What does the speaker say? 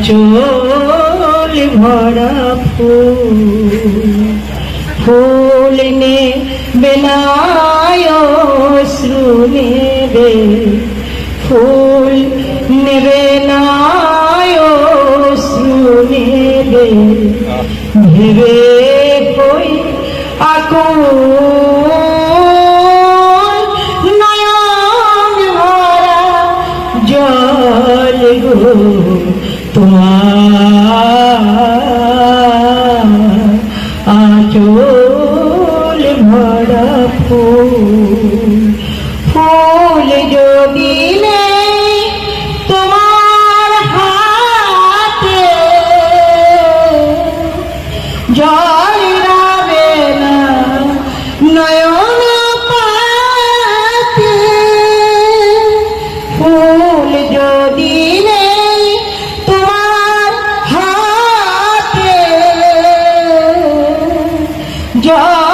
আঁচল ভরা ফুল ফুল নেবে না অশ্রু নেবে ফুল নেবে না অশ্রু নেবে ভেবে কই আকুল নয়ন ভরা জল গো তোমার আঁচল ভরা ফুল ফুল যদি নেই তোমার হাতে জল রাবে না নয়ন পাতে ফুল যদি নেই তোমার হাতে জল